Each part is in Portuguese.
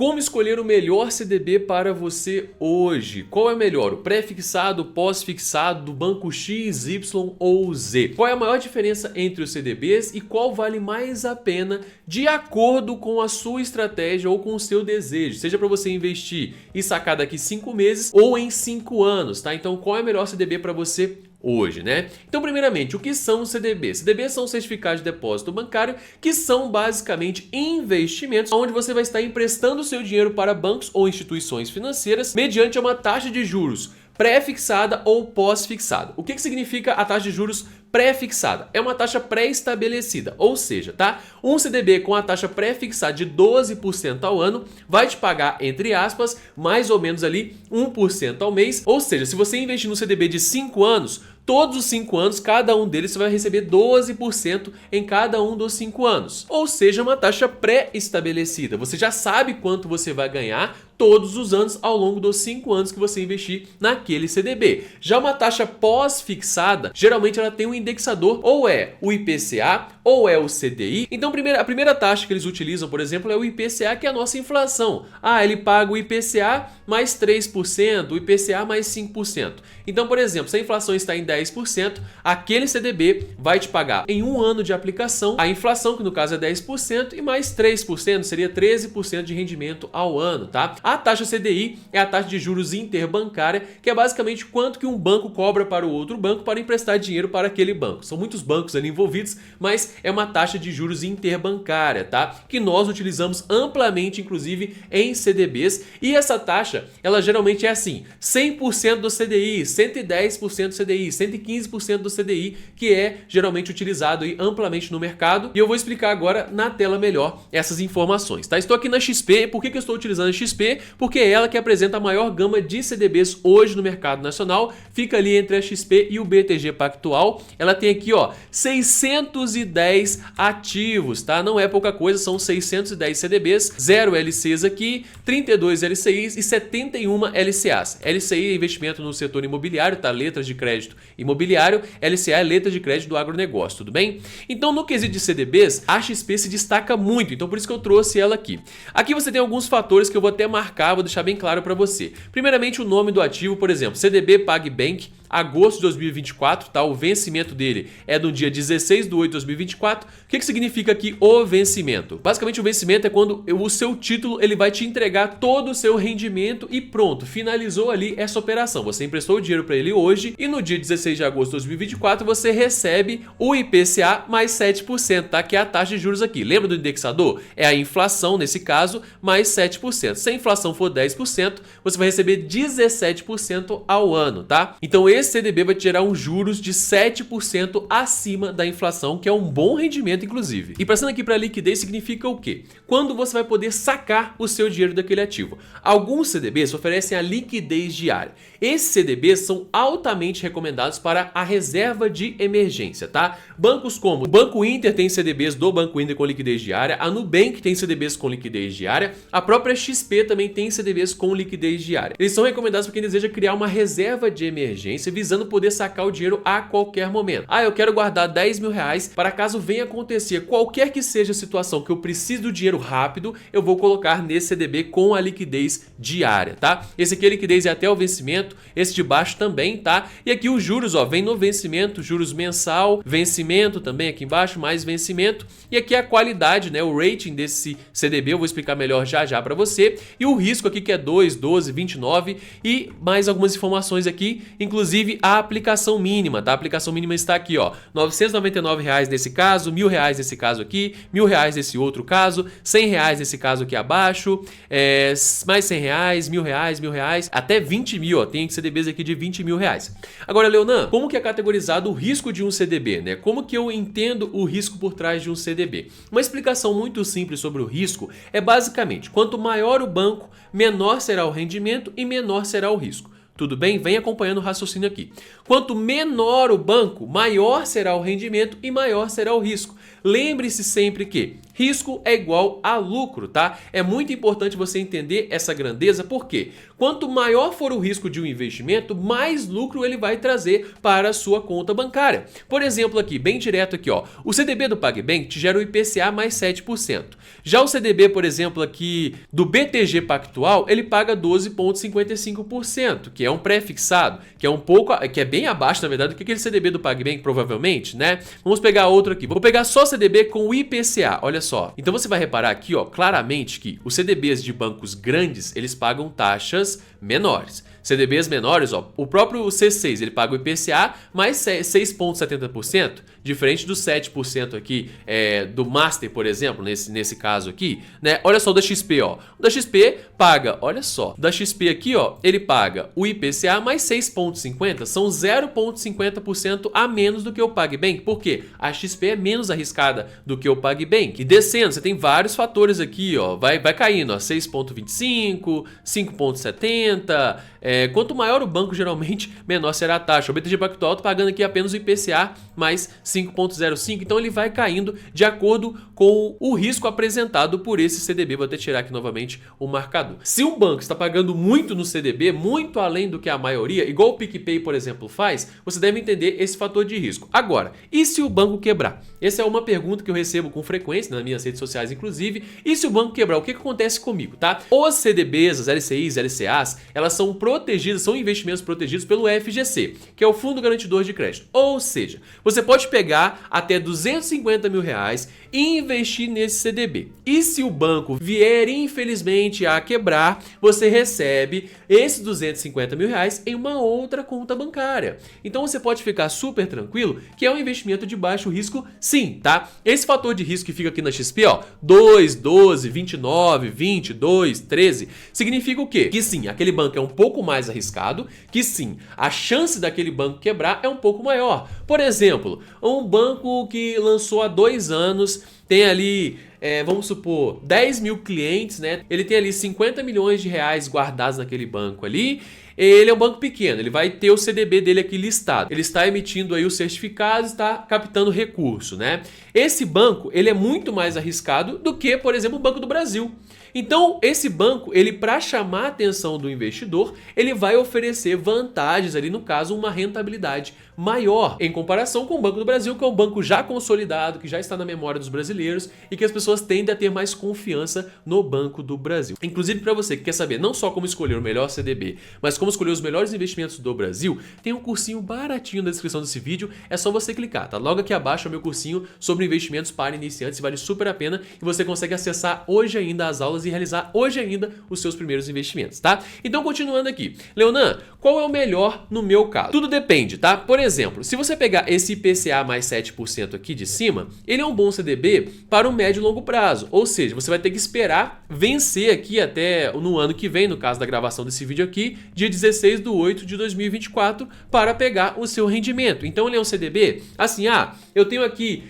Como escolher o melhor CDB para você hoje? Qual é melhor, o pré-fixado, o pós-fixado, do banco X, Y ou Z? Qual é a maior diferença entre os CDBs e qual vale mais a pena de acordo com a sua estratégia ou com o seu desejo? Seja para você investir e sacar daqui 5 meses ou em 5 anos, tá? Então qual é o melhor CDB para você hoje, né? Então, primeiramente, o que são os CDBs? CDBs são certificados de depósito bancário, que são basicamente investimentos onde você vai estar emprestando seu dinheiro para bancos ou instituições financeiras mediante uma taxa de juros pré-fixada ou pós-fixada. O que significa a taxa de juros pré-fixada? É uma taxa pré-estabelecida, ou seja, tá? Um CDB com a taxa pré-fixada de 12% ao ano vai te pagar, entre aspas, mais ou menos ali 1% ao mês. Ou seja, se você investir no CDB de 5 anos, todos os 5 anos, cada um deles você vai receber 12% em cada um dos 5 anos. Ou seja, uma taxa pré-estabelecida. Você já sabe quanto você vai ganhar todos os anos ao longo dos 5 anos que você investir naquele CDB. Já uma taxa pós-fixada, geralmente ela tem um indexador, ou é o IPCA ou é o CDI. Então a primeira taxa que eles utilizam, por exemplo, é o IPCA, que é a nossa inflação. Ele paga o IPCA mais 3%, o IPCA mais 5%. Então, por exemplo, se a inflação está em 10%, aquele CDB vai te pagar em um ano de aplicação a inflação, que no caso é 10%, e mais 3%, seria 13% de rendimento ao ano, tá? A taxa CDI é a taxa de juros interbancária, que é basicamente quanto que um banco cobra para o outro banco para emprestar dinheiro para aquele banco. São muitos bancos ali envolvidos, mas é uma taxa de juros interbancária, tá? Que nós utilizamos amplamente, inclusive, em CDBs. E essa taxa, ela geralmente é assim, 100% do CDI, 110% do CDI, 115% do CDI, que é geralmente utilizado aí amplamente no mercado. E eu vou explicar agora na tela melhor essas informações, tá? Estou aqui na XP. Por que eu estou utilizando a XP? Porque é ela que apresenta a maior gama de CDBs hoje no mercado nacional. Fica ali entre a XP e o BTG Pactual. Ela tem aqui, ó, 610 ativos, tá? Não é pouca coisa, são 610 CDBs, 0 LCs aqui, 32 LCIs e 71 LCAs. LCI é investimento no setor imobiliário, tá? Letras de crédito imobiliário. LCA é letra de crédito do agronegócio, tudo bem? Então, no quesito de CDBs, a XP se destaca muito, então por isso que eu trouxe ela aqui. Aqui você tem alguns fatores que eu vou até marcar, vou deixar bem claro para você. Primeiramente, o nome do ativo, por exemplo, CDB PagBank, agosto de 2024, tá? O vencimento dele é no dia 16/8 de 2024. O que significa aqui o vencimento? Basicamente, o vencimento é quando o seu título ele vai te entregar todo o seu rendimento e pronto, finalizou ali essa operação. Você emprestou o dinheiro para ele hoje e no dia 16 de agosto de 2024 você recebe o IPCA mais 7%, tá? Que é a taxa de juros aqui. Lembra do indexador? É a inflação, nesse caso, mais 7%. Se a inflação for 10%, você vai receber 17% ao ano, tá? Então, esse CDB vai te gerar uns juros de 7% acima da inflação, que é um bom rendimento, inclusive. E passando aqui para liquidez, significa o quê? Quando você vai poder sacar o seu dinheiro daquele ativo. Alguns CDBs oferecem a liquidez diária. Esses CDBs são altamente recomendados para a reserva de emergência, tá? Bancos como o Banco Inter tem CDBs do Banco Inter com liquidez diária, a Nubank tem CDBs com liquidez diária, a própria XP também tem CDBs com liquidez diária. Eles são recomendados para quem deseja criar uma reserva de emergência visando poder sacar o dinheiro a qualquer momento. Eu quero guardar 10 mil reais para caso venha acontecer qualquer que seja a situação que eu preciso do dinheiro rápido, eu vou colocar nesse CDB com a liquidez diária, tá? Esse aqui a liquidez é até o vencimento, esse de baixo também, tá? E aqui os juros, ó, vem no vencimento, juros mensal, vencimento também aqui embaixo, mais vencimento. E aqui a qualidade, né, o rating desse CDB, eu vou explicar melhor já para você. E o risco aqui que é 2, 12, 29 e mais algumas informações aqui, inclusive a aplicação mínima, tá? A aplicação mínima está aqui, ó, R$ 999 nesse caso, R$ 1.000 nesse caso aqui, R$ 1.000 nesse outro caso, R$ 100 nesse caso aqui abaixo, mais R$ 100, R$ 1.000, R$ 1.000, até 20 mil, ó, tem CDBs aqui de 20 mil reais. Agora, Leonan, como que é categorizado o risco de um CDB, né? Como que eu entendo o risco por trás de um CDB? Uma explicação muito simples sobre o risco é basicamente, quanto maior o banco, menor será o rendimento e menor será o risco. Tudo bem? Vem acompanhando o raciocínio aqui. Quanto menor o banco, maior será o rendimento e maior será o risco. Lembre-se sempre que Risco é igual a lucro, tá? É muito importante você entender essa grandeza, porque quanto maior for o risco de um investimento, mais lucro ele vai trazer para a sua conta bancária. Por exemplo aqui, bem direto aqui, ó, o CDB do PagBank te gera o IPCA mais 7%. Já o CDB, por exemplo, aqui do BTG Pactual, ele paga 12,55%, que é um pré-fixado, que é bem abaixo, na verdade, do que aquele CDB do PagBank, provavelmente, né? Vamos pegar outro aqui. Vou pegar só CDB com o IPCA, olha só. Então você vai reparar aqui, ó, claramente que os CDBs de bancos grandes, eles pagam taxas menores. CDBs menores, ó, o próprio C6, ele paga o IPCA mais 6,70%, diferente do 7% aqui do Master, por exemplo, nesse caso aqui, né? Olha só o da XP, ó. O da XP paga, olha só, da XP aqui, ó, ele paga o IPCA mais 6,50, são 0,50% a menos do que o PagBank. Por quê? A XP é menos arriscada do que o PagBank. E descendo, você tem vários fatores aqui, ó, vai caindo, ó, 6,25, 5,70, quanto maior o banco, geralmente, menor será a taxa. O BTG Pactual está pagando aqui apenas o IPCA mais 5,05, então ele vai caindo de acordo com o risco apresentado por esse CDB. Vou até tirar aqui novamente o marcador. Se um banco está pagando muito no CDB, muito além do que a maioria, igual o PicPay, por exemplo, faz, você deve entender esse fator de risco. Agora, e se o banco quebrar? Essa é uma pergunta que eu recebo com frequência nas minhas redes sociais, inclusive. E se o banco quebrar, o que acontece comigo, tá? Os CDBs, as LCIs, LCAs, elas são protegidas, são investimentos protegidos pelo FGC, que é o Fundo Garantidor de Crédito. Ou seja, você pode pegar até R$250 mil e investir nesse CDB. E se o banco vier, infelizmente, a quebrar, você recebe esses R$250 mil em uma outra conta bancária. Então você pode ficar super tranquilo que é um investimento de baixo risco, sim, tá? Esse fator de risco que fica aqui na XP, ó, 2, 12, 29, 20, 2, 13, significa o quê? Que sim, aquele banco é um pouco mais arriscado, que sim, a chance daquele banco quebrar é um pouco maior. Por exemplo, um banco que lançou há 2 anos, tem ali, vamos supor, 10 mil clientes, né? Ele tem ali 50 milhões de reais guardados naquele banco ali. Ele é um banco pequeno, ele vai ter o CDB dele aqui listado. Ele está emitindo aí os certificados, está captando recurso, né? Esse banco, ele é muito mais arriscado do que, por exemplo, o Banco do Brasil. Então, esse banco, ele para chamar a atenção do investidor, ele vai oferecer vantagens ali, no caso, uma rentabilidade maior em comparação com o Banco do Brasil, que é um banco já consolidado, que já está na memória dos brasileiros e que as pessoas tendem a ter mais confiança no Banco do Brasil. Inclusive, para você que quer saber não só como escolher o melhor CDB, mas como escolher os melhores investimentos do Brasil, tem um cursinho baratinho na descrição desse vídeo, é só você clicar, tá? Logo aqui abaixo é o meu cursinho sobre investimentos para iniciantes, vale super a pena e você consegue acessar hoje ainda as aulas e realizar hoje ainda os seus primeiros investimentos, tá? Então, continuando aqui. Leonan, qual é o melhor no meu caso? Tudo depende, tá? Por exemplo, se você pegar esse IPCA mais 7% aqui de cima, ele é um bom CDB para o médio e longo prazo, ou seja, você vai ter que esperar vencer aqui até no ano que vem, no caso da gravação desse vídeo aqui, dia 16/8/2024, para pegar o seu rendimento. Então, ele é um CDB, assim, eu tenho aqui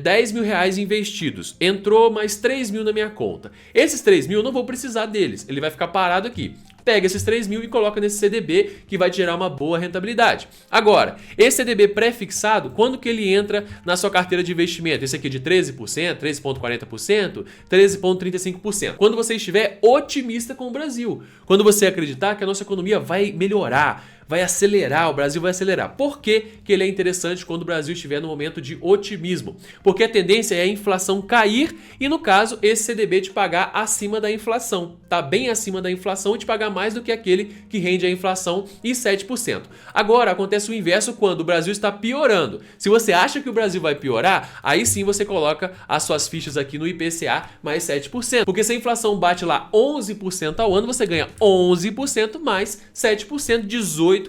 10 mil reais investidos, entrou mais 3 mil na minha conta. Esses 3 mil eu não vou precisar deles, ele vai ficar parado aqui. Pega esses 3 mil e coloca nesse CDB que vai te gerar uma boa rentabilidade. Agora, esse CDB pré-fixado, quando que ele entra na sua carteira de investimento? Esse aqui de 13%, 13,40%, 13,35%. Quando você estiver otimista com o Brasil. Quando você acreditar que a nossa economia vai melhorar, vai acelerar, o Brasil vai acelerar. Por que que ele é interessante quando o Brasil estiver no momento de otimismo? Porque a tendência é a inflação cair e, no caso, esse CDB te pagar acima da inflação. Tá bem acima da inflação e te pagar mais do que aquele que rende a inflação e 7%. Agora, acontece o inverso quando o Brasil está piorando. Se você acha que o Brasil vai piorar, aí sim você coloca as suas fichas aqui no IPCA mais 7%. Porque se a inflação bate lá 11% ao ano, você ganha 11% mais 7%, 18%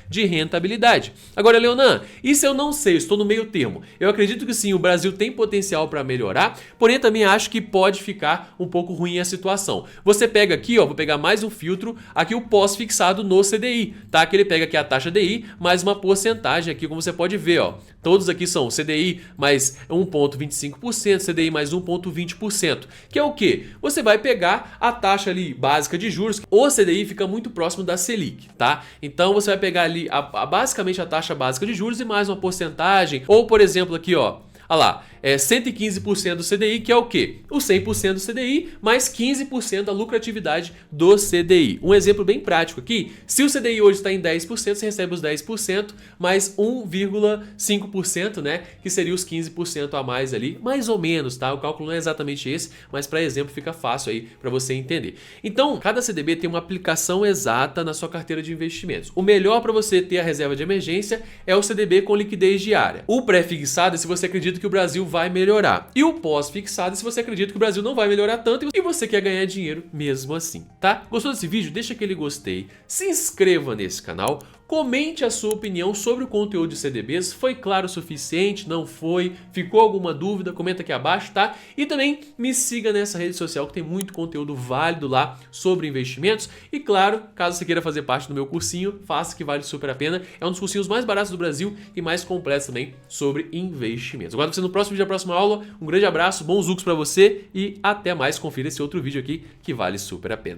de rentabilidade. Agora, Leonan, e se eu não sei, estou no meio termo? Eu acredito que sim, o Brasil tem potencial para melhorar, porém também acho que pode ficar um pouco ruim a situação. Você pega aqui, ó, vou pegar mais um filtro, aqui o pós-fixado no CDI, tá? Que ele pega aqui a taxa DI mais uma porcentagem aqui, como você pode ver, ó. Todos aqui são CDI mais 1,25%, CDI mais 1,20%, que é o quê? Você vai pegar a taxa ali básica de juros, o CDI fica muito próximo da Selic, tá? Então você vai pegar ali basicamente a taxa básica de juros e mais uma porcentagem, ou por exemplo aqui, ó, Olha lá, 115% do CDI, que é o quê? O 100% do CDI mais 15% da lucratividade do CDI. Um exemplo bem prático aqui, se o CDI hoje está em 10%, você recebe os 10% mais 1,5%, né? Que seria os 15% a mais ali, mais ou menos, tá? O cálculo não é exatamente esse, mas para exemplo fica fácil aí para você entender. Então, cada CDB tem uma aplicação exata na sua carteira de investimentos. O melhor para você ter a reserva de emergência é o CDB com liquidez diária. O pré-fixado é se você acredita que o Brasil vai melhorar. E o pós-fixado é se você acredita que o Brasil não vai melhorar tanto e você quer ganhar dinheiro mesmo assim, tá? Gostou desse vídeo? Deixa aquele gostei, se inscreva nesse canal, comente a sua opinião sobre o conteúdo de CDBs, foi claro o suficiente, não foi, ficou alguma dúvida, comenta aqui abaixo, tá? E também me siga nessa rede social que tem muito conteúdo válido lá sobre investimentos e claro, caso você queira fazer parte do meu cursinho, faça que vale super a pena, é um dos cursinhos mais baratos do Brasil e mais completos também sobre investimentos. Aguardo você no próximo vídeo da próxima aula, um grande abraço, bons lucros pra você e até mais, confira esse outro vídeo aqui que vale super a pena.